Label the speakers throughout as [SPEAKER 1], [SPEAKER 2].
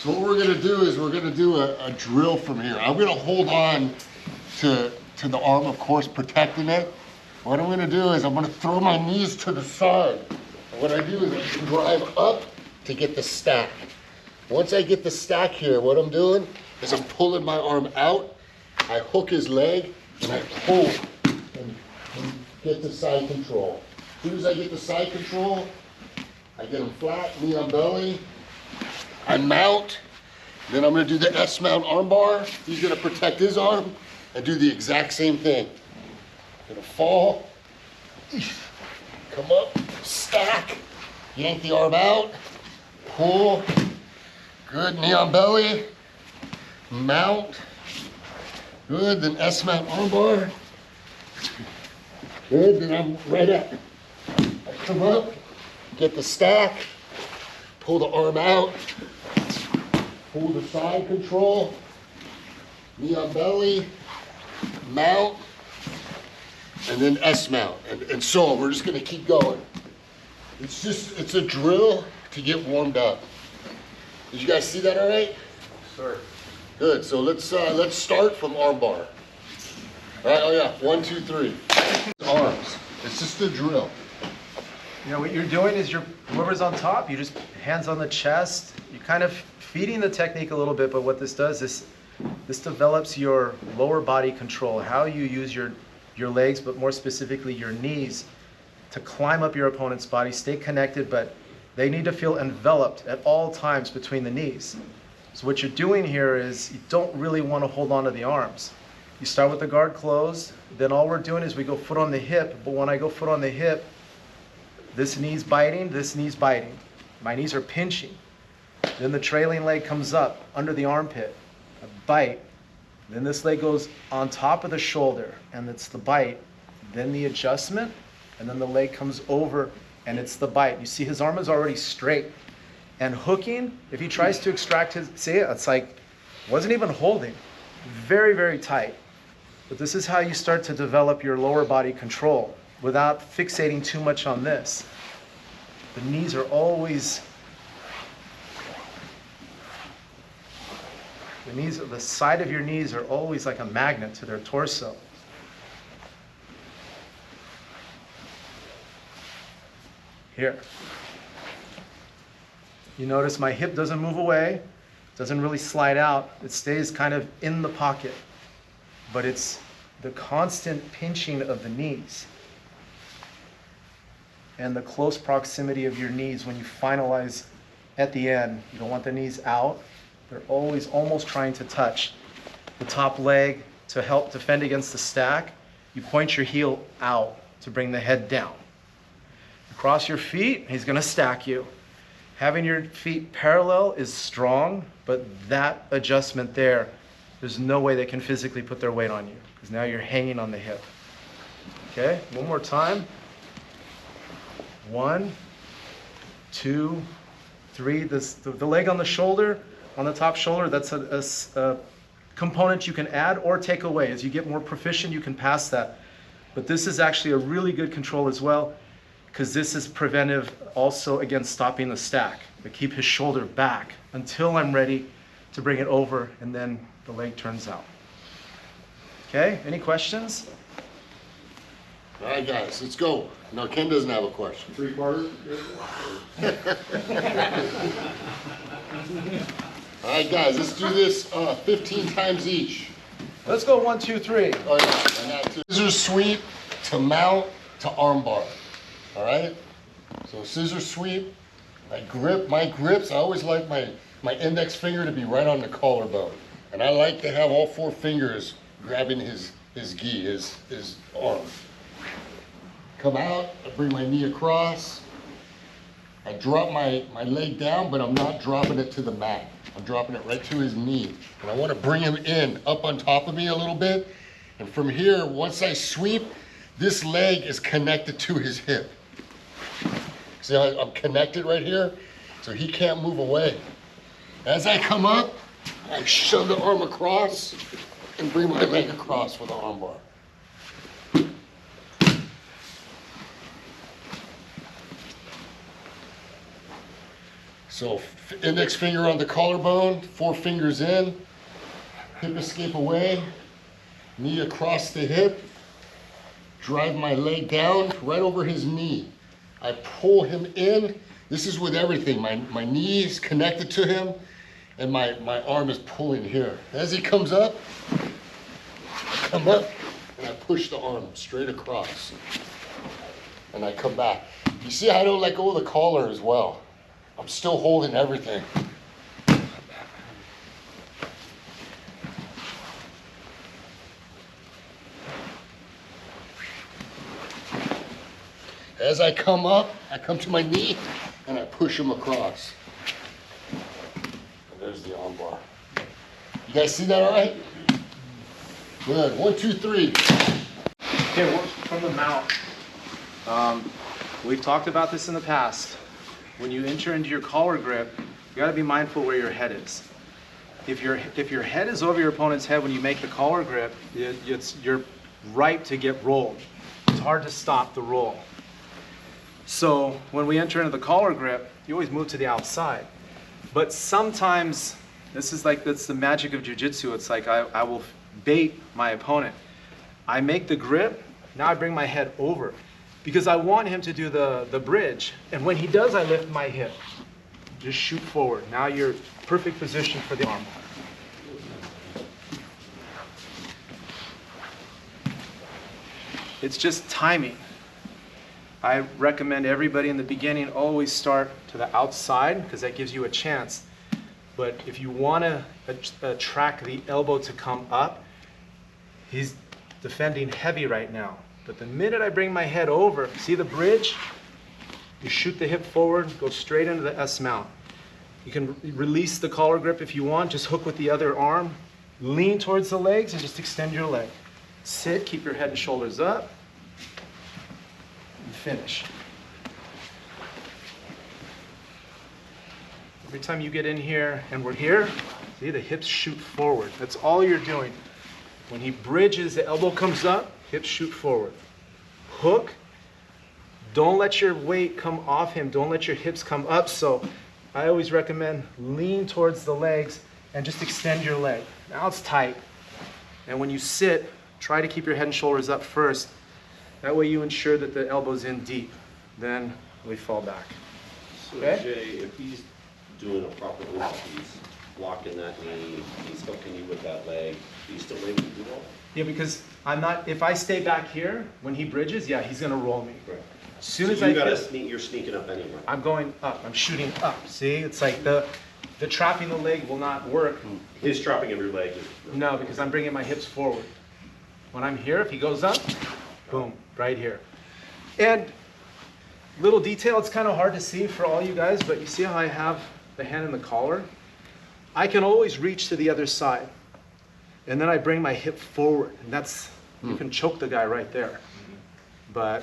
[SPEAKER 1] So what we're gonna do is we're gonna do a drill from here. I'm gonna hold on to the arm, of course, protecting it. What I'm gonna do is I'm gonna throw my knees to the side. And what I do is I drive up to get the stack. Once I get the stack here, what I'm doing is I'm pulling my arm out, I hook his leg, and I pull and get the side control. As soon as I get the side control, I get him flat, knee on belly, I mount, then I'm gonna do the S-mount armbar. He's gonna protect his arm and do the exact same thing. Gonna fall, come up, stack, yank the arm out, pull, good, knee on belly, mount, good, then S-mount armbar, good, then I'm right up. I come up, get the stack, pull the arm out, pull the side control, knee on belly, mount, and then S-mount, and so on. We're just gonna keep going. It's a drill to get warmed up. Did you guys see that all right?
[SPEAKER 2] Sure.
[SPEAKER 1] Good, so let's start from armbar. All right, oh yeah, 1, 2, 3. Arms, it's just a drill.
[SPEAKER 2] You know, what you're doing is whoever's on top, you just hands on the chest. You're kind of feeding the technique a little bit, but what this does is this develops your lower body control, how you use your legs, but more specifically your knees, to climb up your opponent's body, stay connected, but they need to feel enveloped at all times between the knees. So what you're doing here is you don't really want to hold on to the arms. You start with the guard closed, then all we're doing is we go foot on the hip, but when I go foot on the hip, this knee's biting, this knee's biting. My knees are pinching. Then the trailing leg comes up under the armpit, a bite. Then this leg goes on top of the shoulder, and it's the bite. Then the adjustment, and then the leg comes over, and it's the bite. You see his arm is already straight. And hooking, if he tries to extract his, see it? It's like, wasn't even holding. Very, very tight. But this is how you start to develop your lower body control without fixating too much on this. The knees are always, the side of your knees are always like a magnet to their torso. Here. You notice my hip doesn't move away, doesn't really slide out. It stays kind of in the pocket, but it's the constant pinching of the knees and the close proximity of your knees when you finalize at the end. You don't want the knees out. They're always almost trying to touch the top leg to help defend against the stack. You point your heel out to bring the head down. You cross your feet, he's gonna stack you. Having your feet parallel is strong, but that adjustment there's no way they can physically put their weight on you, because now you're hanging on the hip. Okay, one more time. 1, 2, 3. The leg on the shoulder, on the top shoulder, that's a component you can add or take away. As you get more proficient, you can pass that. But this is actually a really good control as well, because this is preventive also against stopping the stack. But keep his shoulder back until I'm ready to bring it over, and then the leg turns out. Okay, any questions?
[SPEAKER 1] All right, guys, let's go. No, Ken doesn't have a question.
[SPEAKER 3] 3-quarters?
[SPEAKER 1] All right, guys, let's do this 15 times each.
[SPEAKER 2] Let's go 1, 2, 3.
[SPEAKER 1] Oh yeah, and that too. Scissor sweep to mount to armbar. All right? So scissor sweep, my grips, I always like my index finger to be right on the collarbone. And I like to have all 4 fingers grabbing his gi, his arm. Come out, I bring my knee across. I drop my leg down, but I'm not dropping it to the mat. I'm dropping it right to his knee. And I want to bring him in, up on top of me a little bit. And from here, once I sweep, this leg is connected to his hip. See how I'm connected right here? So he can't move away. As I come up, I shove the arm across and bring my leg across with the arm bar. So index finger on the collarbone, 4 fingers in, hip escape away, knee across the hip, drive my leg down right over his knee. I pull him in. This is with everything. My knee is connected to him and my arm is pulling here. As he comes up, I come up and I push the arm straight across. And I come back. You see, I don't let go of the collar as well. I'm still holding everything. As I come up, I come to my knee and I push him across. And there's the arm bar. You guys see that all right? Good. 1, 2, 3.
[SPEAKER 2] Okay, work from the mount. We've talked about this in the past. When you enter into your collar grip, you got to be mindful where your head is. If your head is over your opponent's head when you make the collar grip, you're ripe to get rolled. It's hard to stop the roll. So when we enter into the collar grip, you always move to the outside. But sometimes, that's the magic of jiu-jitsu. It's like I will bait my opponent. I make the grip, now I bring my head over because I want him to do the bridge. And when he does, I lift my hip. Just shoot forward. Now you're perfect position for the arm. It's just timing. I recommend everybody in the beginning always start to the outside because that gives you a chance. But if you want to track the elbow to come up, he's defending heavy right now. But the minute I bring my head over, see the bridge? You shoot the hip forward, go straight into the S mount. You can release the collar grip if you want, just hook with the other arm, lean towards the legs and just extend your leg. Sit, keep your head and shoulders up, and finish. Every time you get in here and we're here, see the hips shoot forward. That's all you're doing. When he bridges, the elbow comes up, hips shoot forward. Hook. Don't let your weight come off him. Don't let your hips come up. So I always recommend lean towards the legs and just extend your leg. Now it's tight. And when you sit, try to keep your head and shoulders up first. That way you ensure that the elbow's in deep. Then we fall back.
[SPEAKER 3] So
[SPEAKER 2] Okay?
[SPEAKER 3] Jay, if he's doing a proper block, he's blocking that knee, he's hooking you with that leg, he's still able to do all?
[SPEAKER 2] Yeah, because I'm not, if I stay back here, when he bridges, yeah, he's gonna roll me.
[SPEAKER 3] Right.
[SPEAKER 2] As soon
[SPEAKER 3] So
[SPEAKER 2] as
[SPEAKER 3] you
[SPEAKER 2] I
[SPEAKER 3] gotta
[SPEAKER 2] feel,
[SPEAKER 3] you're sneaking up anyway.
[SPEAKER 2] I'm going up, I'm shooting up. See, it's like the trapping the leg will not work.
[SPEAKER 3] His trapping of your leg is...
[SPEAKER 2] No, because I'm bringing my hips forward. When I'm here, if he goes up, boom, right here. And little detail, it's kind of hard to see for all you guys, but you see how I have the hand in the collar? I can always reach to the other side. And then I bring my hip forward, and that's, you can choke the guy right there. But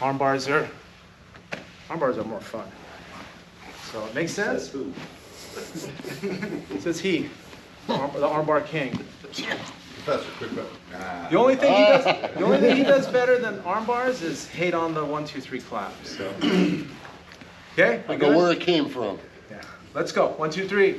[SPEAKER 2] arm bars are more fun. So it makes sense?
[SPEAKER 3] Says who?
[SPEAKER 2] Says he, the armbar king.
[SPEAKER 4] Professor, quick question.
[SPEAKER 2] The only thing he does better than arm bars is hate on the 1, 2, 3 clap. So, okay,
[SPEAKER 1] I know where it came from.
[SPEAKER 2] yeah, let's go. 1, 2, 3.